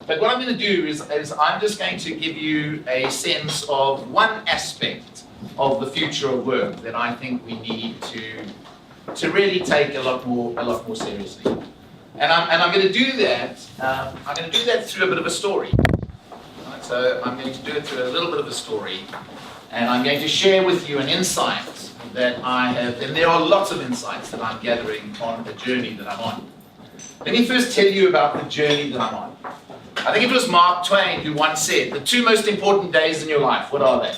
But what I'm going to do is I'm just going to give you a sense of one aspect of the future of work that I think we need to really take a lot more seriously. And I'm going to do that. I'm going to do that through a bit of a story. Right? So I'm going to do it through a little bit of a story, and I'm going to share with you an insight that I have, and there are lots of insights that I'm gathering on the journey that I'm on. Let me first tell you about the journey that I'm on. I think it was Mark Twain who once said, the two most important days in your life, what are they?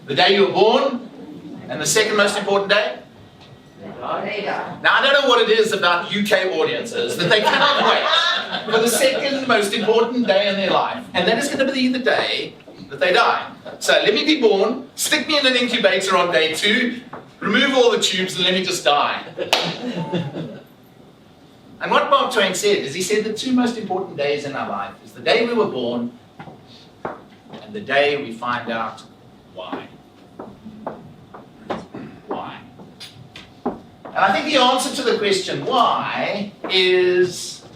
The day you were born, and the second most important day? Now, I don't know what it is about UK audiences that they cannot wait for the second most important day in their life, and that is going to be the day that they die. So let me be born, stick me in an incubator on day 2, remove all the tubes, and let me just die. And what Mark Twain said is, he said the two most important days in our life is the day we were born and the day we find out why. Why? And I think the answer to the question why is,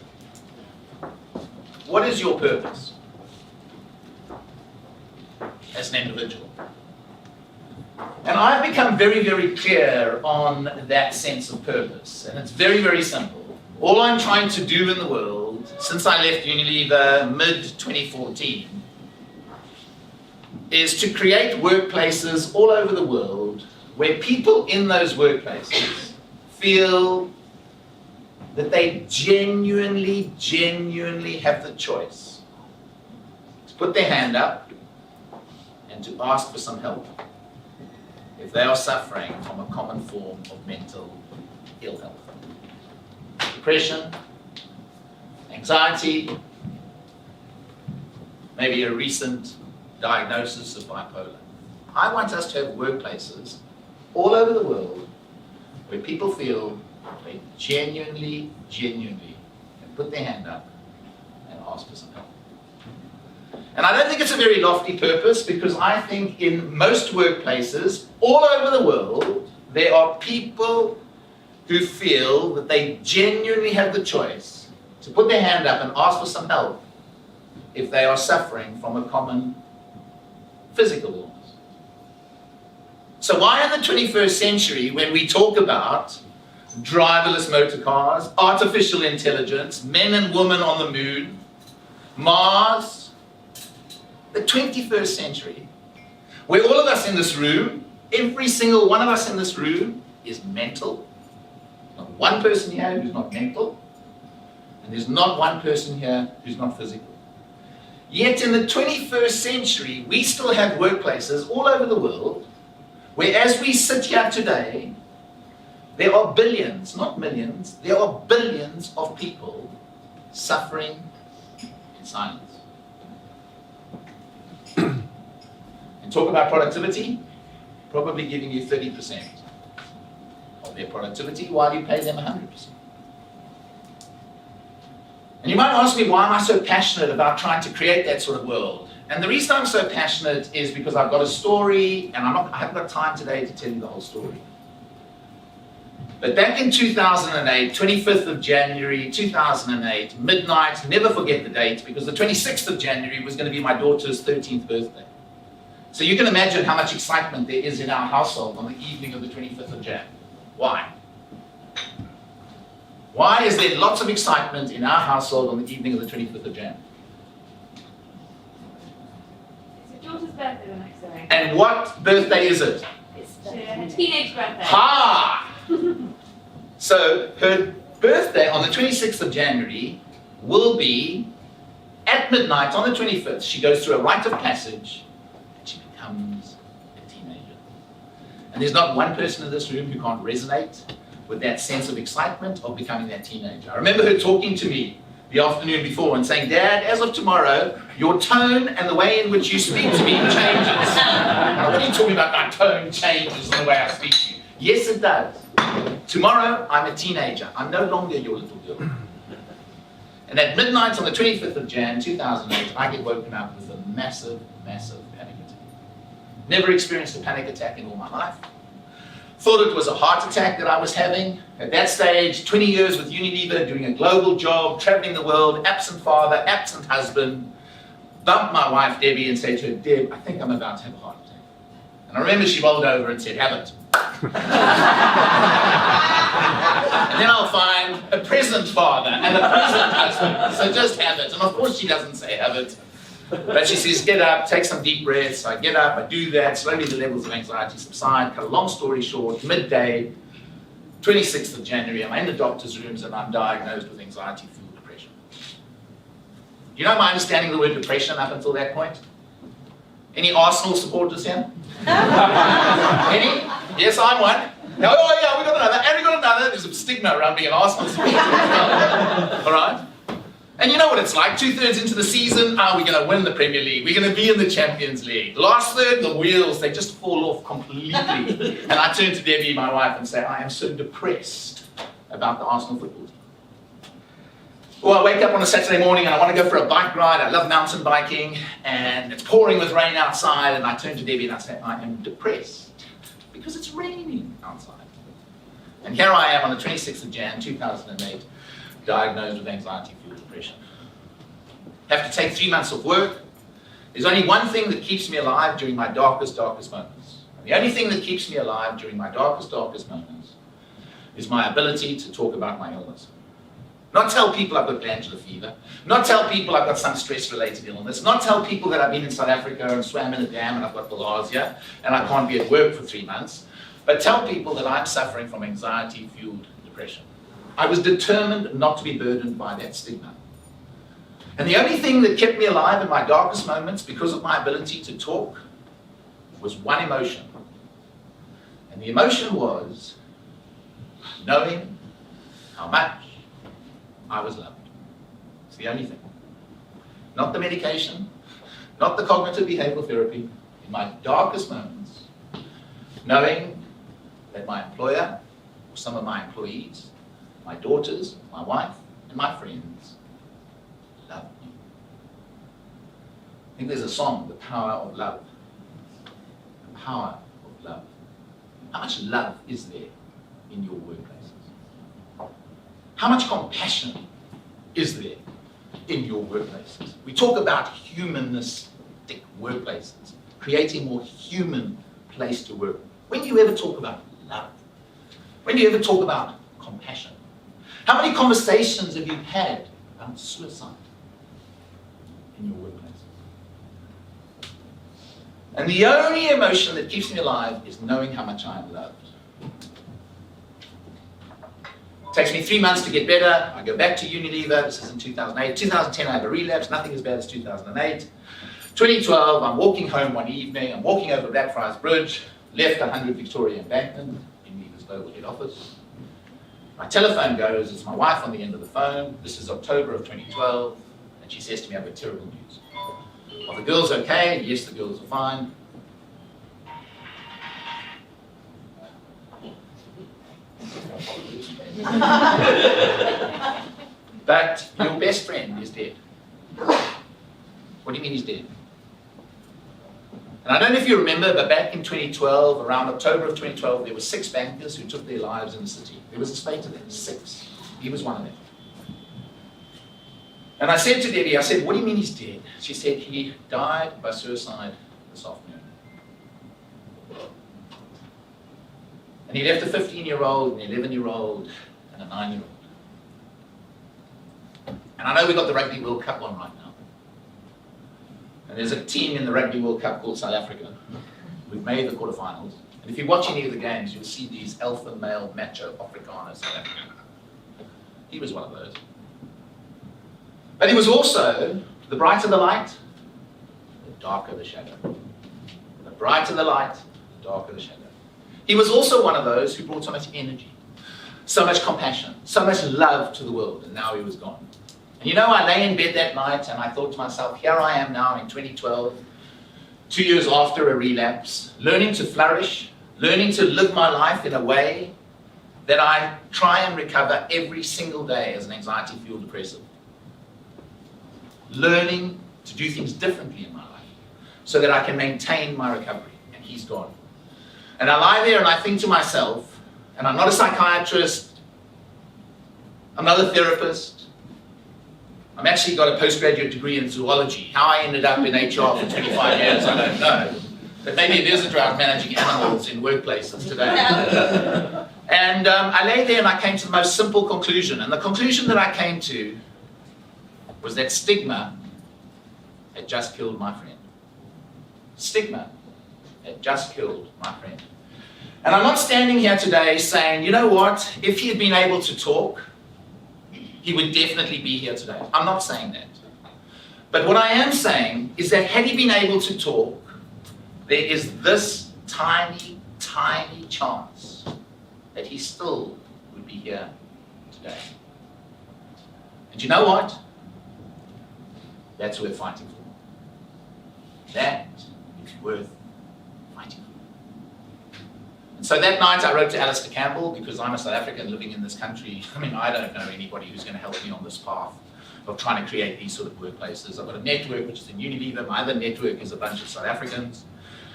what is your purpose as an individual? And I've become very, very clear on that sense of purpose. And it's very, very simple. All I'm trying to do in the world, since I left Unilever mid-2014, is to create workplaces all over the world where people in those workplaces feel that they genuinely have the choice to put their hand up and to ask for some help if they are suffering from a common form of mental ill health. Depression, anxiety, maybe a recent diagnosis of bipolar. I want us to have workplaces all over the world where people feel they genuinely can put their hand up and ask for some help. And I don't think it's a very lofty purpose, because I think in most workplaces all over the world there are people who feel that they genuinely have the choice to put their hand up and ask for some help if they are suffering from a common physical illness. So why in the 21st century, when we talk about driverless motor cars, artificial intelligence, men and women on the moon, Mars, the 21st century, where all of us in this room, every single one of us in this room is mental. Not one person here who's not mental, and there's not one person here who's not physical. Yet in the 21st century, we still have workplaces all over the world where, as we sit here today, there are billions, not millions, there are billions of people suffering in silence. And talk about productivity, probably giving you 30% of their productivity while you pay them 100%. And you might ask me, why am I so passionate about trying to create that sort of world? And the reason I'm so passionate is because I've got a story, and I haven't got time today to tell you the whole story. But back in 2008, 25th of January 2008, midnight, never forget the date, because the 26th of January was going to be my daughter's 13th birthday. So you can imagine how much excitement there is in our household on the evening of the 25th of Jan. Why? Why is there lots of excitement in our household on the evening of the 25th of Jan? It's your daughter's birthday the next day. And what birthday is it? It's her teenage birthday. Ha! So her birthday on the 26th of January will be at midnight on the 25th. She goes through a rite of passage and she becomes a teenager. And there's not one person in this room who can't resonate with that sense of excitement of becoming that teenager. I remember her talking to me the afternoon before and saying, "Dad, as of tomorrow, your tone and the way in which you speak to me changes." What are you talking about? My tone changes in the way I speak to you. Yes, it does. Tomorrow, I'm a teenager. I'm no longer your little girl. And at midnight on the 25th of Jan 2008, I get woken up with a massive panic attack. Never experienced a panic attack in all my life. thought it was a heart attack that I was having. At that stage, 20 years with Unilever, doing a global job, traveling the world, absent father, absent husband, bumped my wife Debbie and said to her, Deb, I think I'm about to have a heart attack. And I remember she rolled over and said, have it. And then I'll find a present father and a present husband. So just have it. And of course she doesn't say have it. But she says, get up, take some deep breaths. I get up, I do that. Slowly the levels of anxiety subside. Cut a long story short, midday, 26th of January, I'm in the doctor's rooms and I'm diagnosed with anxiety-fueled depression. Do you know my understanding of the word depression up until that point? Any Arsenal supporters here? Any? Yes, I'm one. No, oh yeah, we got another. And we got another. There's a stigma around being an Arsenal supporter. All right? And you know what it's like. 2/3 into the season, we're going to win the Premier League. We're going to be in the Champions League. Last third, the wheels, they just fall off completely. And I turn to Debbie, my wife, and say, I am so depressed about the Arsenal football team. Well, I wake up on a Saturday morning and I want to go for a bike ride. I love mountain biking. And it's pouring with rain outside. And I turn to Debbie and I say, I am depressed because it's raining outside. And here I am on the 26th of Jan, 2008. Diagnosed with anxiety-fueled depression. Have to take 3 months off work. There's only one thing that keeps me alive during my darkest moments. And the only thing that keeps me alive during my darkest moments is my ability to talk about my illness. Not tell people I've got glandular fever. Not tell people I've got some stress-related illness. Not tell people that I've been in South Africa and swam in a dam and I've got bilharzia and I can't be at work for 3 months. But tell people that I'm suffering from anxiety-fueled depression. I was determined not to be burdened by that stigma. And the only thing that kept me alive in my darkest moments, because of my ability to talk, was one emotion. And the emotion was knowing how much I was loved. It's the only thing. Not the medication, not the cognitive behavioral therapy. In my darkest moments, knowing that my employer, or some of my employees, my daughters, my wife, and my friends love me. I think there's a song, The Power of Love. The power of love. How much love is there in your workplaces? How much compassion is there in your workplaces? We talk about humanistic workplaces, creating a more human place to work. When do you ever talk about love? When do you ever talk about compassion? How many conversations have you had about suicide in your workplace? And the only emotion that keeps me alive is knowing how much I am loved. It takes me 3 months to get better. I go back to Unilever. This is in 2008. 2010, I have a relapse. Nothing as bad as 2008. 2012, I'm walking home one evening. I'm walking over Blackfriars Bridge, left 100 Victoria Embankment, Unilever's global head office. My telephone goes, it's my wife on the end of the phone. This is October of 2012, and she says to me, I've got terrible news. Are the girls okay? Yes, the girls are fine. But your best friend is dead. What do you mean he's dead? And I don't know if you remember, but back in 2012, around October of 2012, there were 6 bankers who took their lives in the city. There was a spate of them, 6. He was one of them. And I said to Debbie, I said, what do you mean he's dead? She said, he died by suicide this afternoon. And he left a 15-year-old, an 11-year-old, and a 9-year-old. And I know we've got the Rugby World Cup on right now. And there's a team in the Rugby World Cup called South Africa. We've made the quarterfinals. And if you watch any of the games, you'll see these alpha male macho Afrikaners South Africa. He was one of those. But he was also, the brighter the light, the darker the shadow. The brighter the light, the darker the shadow. He was also one of those who brought so much energy, so much compassion, so much love to the world, and now he was gone. And you know, I lay in bed that night and I thought to myself, here I am now in 2012, 2 years after a relapse, learning to flourish, learning to live my life in a way that I try and recover every single day as an anxiety-fueled depressive. Learning to do things differently in my life so that I can maintain my recovery. And he's gone. And I lie there and I think to myself, and I'm not a psychiatrist, I'm not a therapist, I've actually got a postgraduate degree in zoology. How I ended up in HR for 25 years, I don't know. But maybe it is around managing animals in workplaces today. And I lay there and I came to the most simple conclusion. And the conclusion that I came to was that stigma had just killed my friend. Stigma had just killed my friend. And I'm not standing here today saying, you know what, if he had been able to talk, he would definitely be here today. I'm not saying that. But what I am saying is that had he been able to talk, there is this tiny, tiny chance that he still would be here today. And you know what? That's worth fighting for. That is worth fighting for. And so that night I wrote to Alistair Campbell, because I'm a South African living in this country. I mean, I don't know anybody who's going to help me on this path of trying to create these sort of workplaces. I've got a network which is in Unilever. My other network is a bunch of South Africans.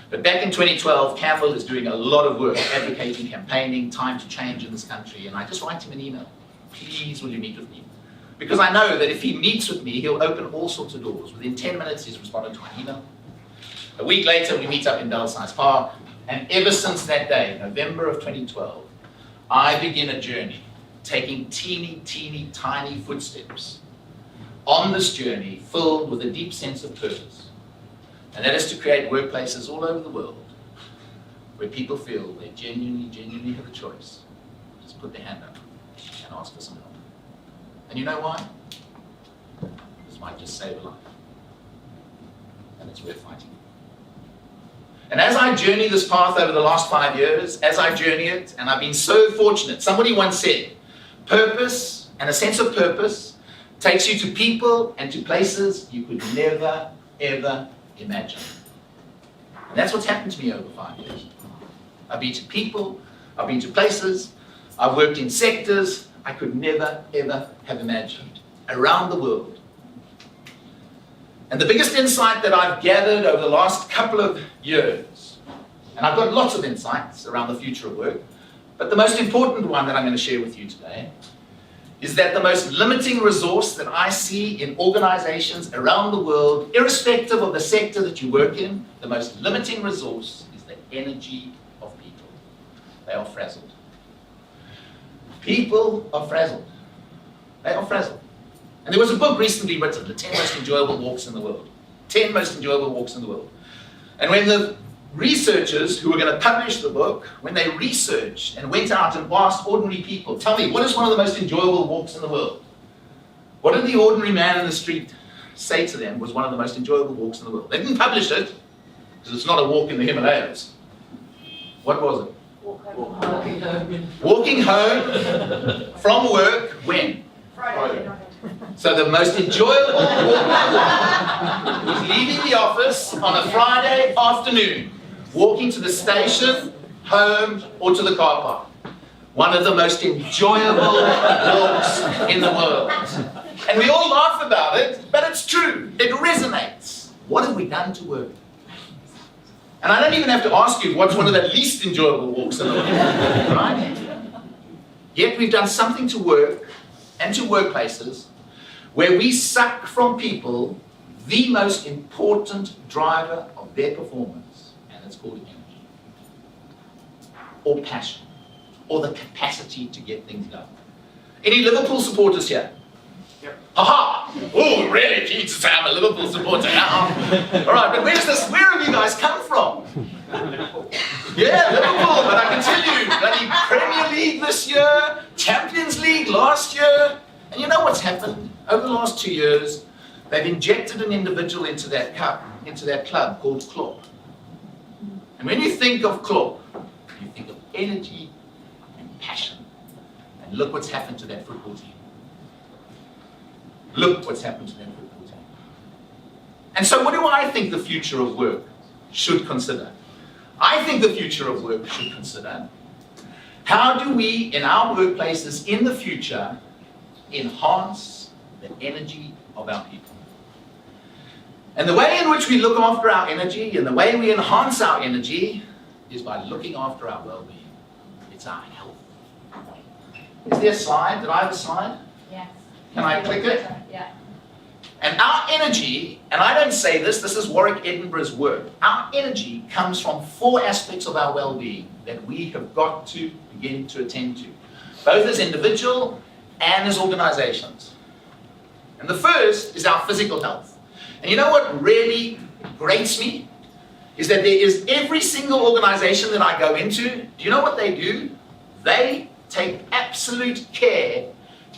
But back in 2012, Campbell is doing a lot of work, advocating, campaigning, time to change in this country. And I just write him an email. Please, will you meet with me? Because I know that if he meets with me, he'll open all sorts of doors. Within 10 minutes, he's responded to my email. A week later, we meet up in Belsize Park. And ever since that day, November of 2012, I begin a journey, taking teeny, teeny, tiny footsteps on this journey filled with a deep sense of purpose. And that is to create workplaces all over the world where people feel they genuinely, genuinely have a choice. Just put their hand up and ask for some help. And you know why? This might just save a life. And it's worth fighting. And as I journey this path over the last 5 years, as I journey it, and I've been so fortunate, somebody once said, purpose and a sense of purpose takes you to people and to places you could never, ever imagine. And that's what's happened to me over 5 years. I've been to people, I've been to places, I've worked in sectors I could never, ever have imagined, around the world. And the biggest insight that I've gathered over the last couple of years, and I've got lots of insights around the future of work, but the most important one that I'm going to share with you today is that the most limiting resource that I see in organizations around the world, irrespective of the sector that you work in, the most limiting resource is the energy of people. They are frazzled. People are frazzled. They are frazzled. And there was a book recently written, The 10 Most Enjoyable Walks in the World. 10 Most Enjoyable Walks in the World. And when the researchers who were going to publish the book, when they researched and went out and asked ordinary people, tell me, what is one of the most enjoyable walks in the world? What did the ordinary man in the street say to them was one of the most enjoyable walks in the world? They didn't publish it, because it's not a walk in the Himalayas. What was it? Walking home. Walking home from work, when? Friday night. So the most enjoyable walk was leaving the office on a Friday afternoon, walking to the station, home, or to the car park. One of the most enjoyable walks in the world. And we all laugh about it, but it's true. It resonates. What have we done to work? And I don't even have to ask you what's one of the least enjoyable walks in the world, right? Yet we've done something to work and to workplaces where we suck from people the most important driver of their performance, and it's called energy, or passion, or the capacity to get things done. Any Liverpool supporters here? Yep. Ha-ha! Oh, really? Keen to say I'm a Liverpool supporter now. All right, but where have you guys come from? Yeah, Liverpool, but I can tell you, bloody Premier League this year, Champions League last year, and you know what's happened? Over the last 2 years, they've injected an individual into that club called Klopp. And when you think of Klopp, you think of energy and passion. And look what's happened to that football team. Look what's happened to that football team. And so what do I think the future of work should consider? I think the future of work should consider, how do we, in our workplaces in the future, enhance the energy of our people? And the way in which we look after our energy and the way we enhance our energy is by looking after our well-being. It's our health. Is there a slide? Did I have a slide? Yes. Can I click it? Yeah. And our energy, and I don't say this is Warwick Edinburgh's work, our energy comes from 4 aspects of our well-being that we have got to begin to attend to, both as individual and as organizations. And the first is our physical health. And you know what really grates me? Is that there is every single organization that I go into, do you know what they do? They take absolute care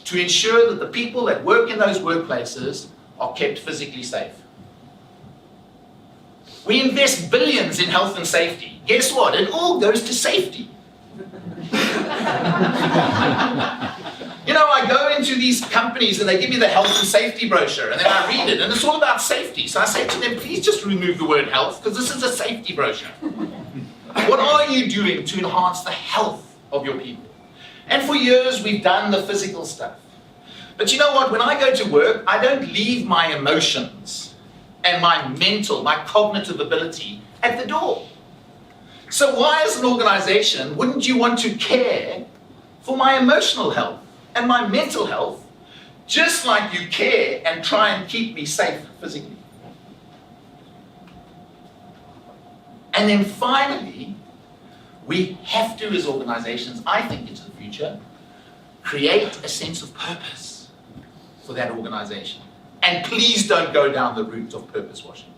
to ensure that the people that work in those workplaces are kept physically safe. We invest billions in health and safety. Guess what? It all goes to safety. You know, I go into these companies and they give me the health and safety brochure, and then I read it, and it's all about safety. So I say to them, please just remove the word health, because this is a safety brochure. What are you doing to enhance the health of your people? And for years, we've done the physical stuff. But you know what? When I go to work, I don't leave my emotions and my mental, my cognitive ability at the door. So why, as an organization, wouldn't you want to care for my emotional health and my mental health, just like you care and try and keep me safe physically? And then finally, we have to, as organizations, I think into the future, create a sense of purpose for that organization. And please don't go down the route of purpose washing,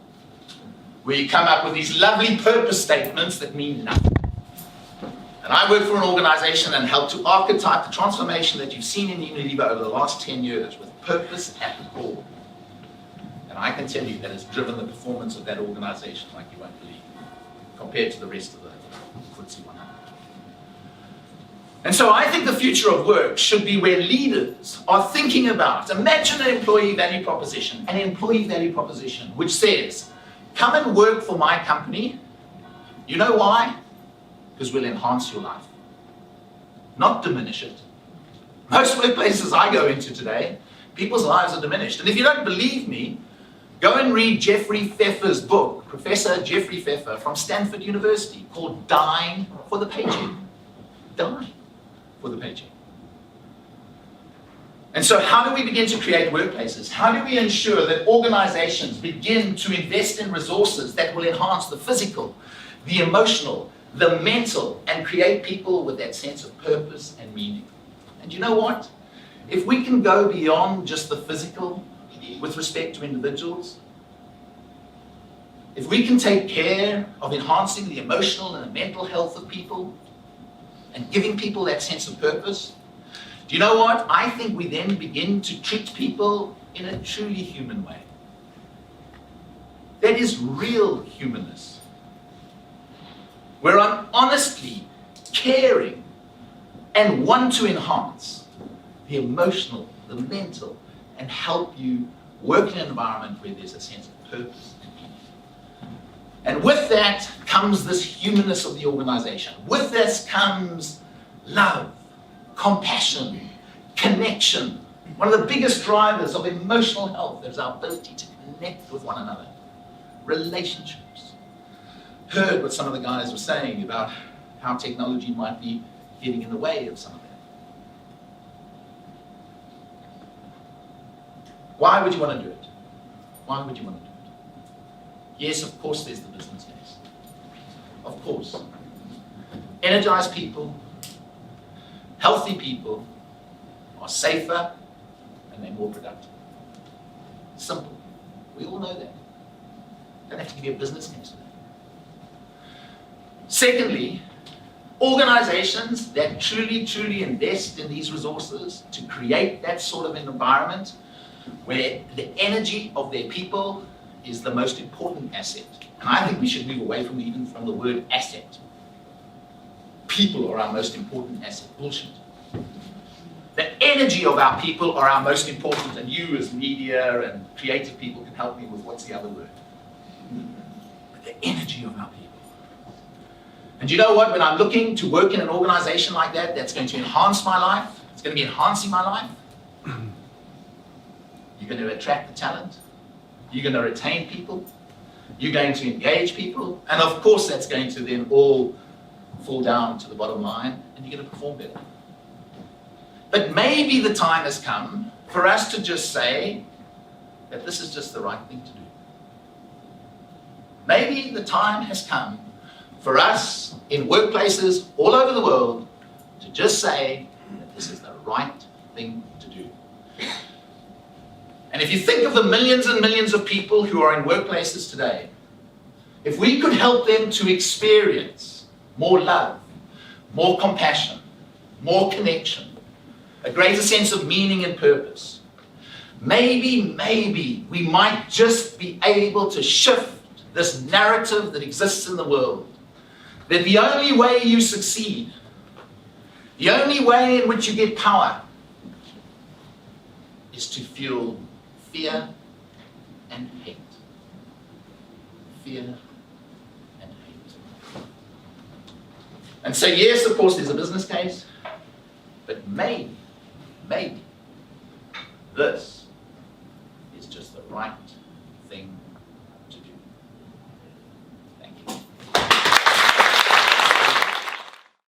where you come up with these lovely purpose statements that mean nothing. And I work for an organization and help to archetype the transformation that you've seen in Unilever over the last 10 years with purpose at the core. And I can tell you that it's driven the performance of that organization like you won't believe, compared to the rest of the FTSE 100. And so I think the future of work should be where leaders are thinking about, imagine an employee value proposition which says, come and work for my company. You know why? Because we'll enhance your life, not diminish it. Most workplaces I go into today, people's lives are diminished. And if you don't believe me, go and read Jeffrey Pfeffer's book, Professor Jeffrey Pfeffer from Stanford University, called Dying for the Paycheck. Dying for the paycheck. And so how do we begin to create workplaces? How do we ensure that organizations begin to invest in resources that will enhance the physical, the emotional, the mental, and create people with that sense of purpose and meaning? And you know what? If we can go beyond just the physical with respect to individuals, if we can take care of enhancing the emotional and the mental health of people and giving people that sense of purpose, do you know what? I think we then begin to treat people in a truly human way. That is real humanness. Where I'm honestly caring and want to enhance the emotional, the mental, and help you work in an environment where there's a sense of purpose. And with that comes this humanness of the organization. With this comes love, compassion, connection. One of the biggest drivers of emotional health is our ability to connect with one another. Relationships. Heard what some of the guys were saying about how technology might be getting in the way of some of that. Why would you want to do it? Why would you want to do it? Yes, of course there's the business case. Of course. Energized people, healthy people are safer and they're more productive. Simple. We all know that. Don't have to give you a business case for that. Secondly, organizations that truly invest in these resources to create that sort of an environment where the energy of their people is the most important asset. And I think we should move away from even from the word asset. People are our most important asset. Bullshit. The energy of our people are our most important, and you as media and creative people can help me with what's the other word. But the energy of our people. And you know what? When I'm looking to work in an organization like that, that's going to enhance my life, it's going to be enhancing my life, you're going to attract the talent, you're going to retain people, you're going to engage people, and of course that's going to then all fall down to the bottom line, and you're going to perform better. But maybe the time has come for us to just say that this is just the right thing to do. Maybe the time has come for us in workplaces all over the world to just say that this is the right thing to do. And if you think of the millions and millions of people who are in workplaces today, if we could help them to experience more love, more compassion, more connection, a greater sense of meaning and purpose, maybe we might just be able to shift this narrative that exists in the world, that the only way you succeed, the only way in which you get power, is to fuel fear and hate. Fear and hate. And so yes, of course, there's a business case, but maybe, this is just the right thing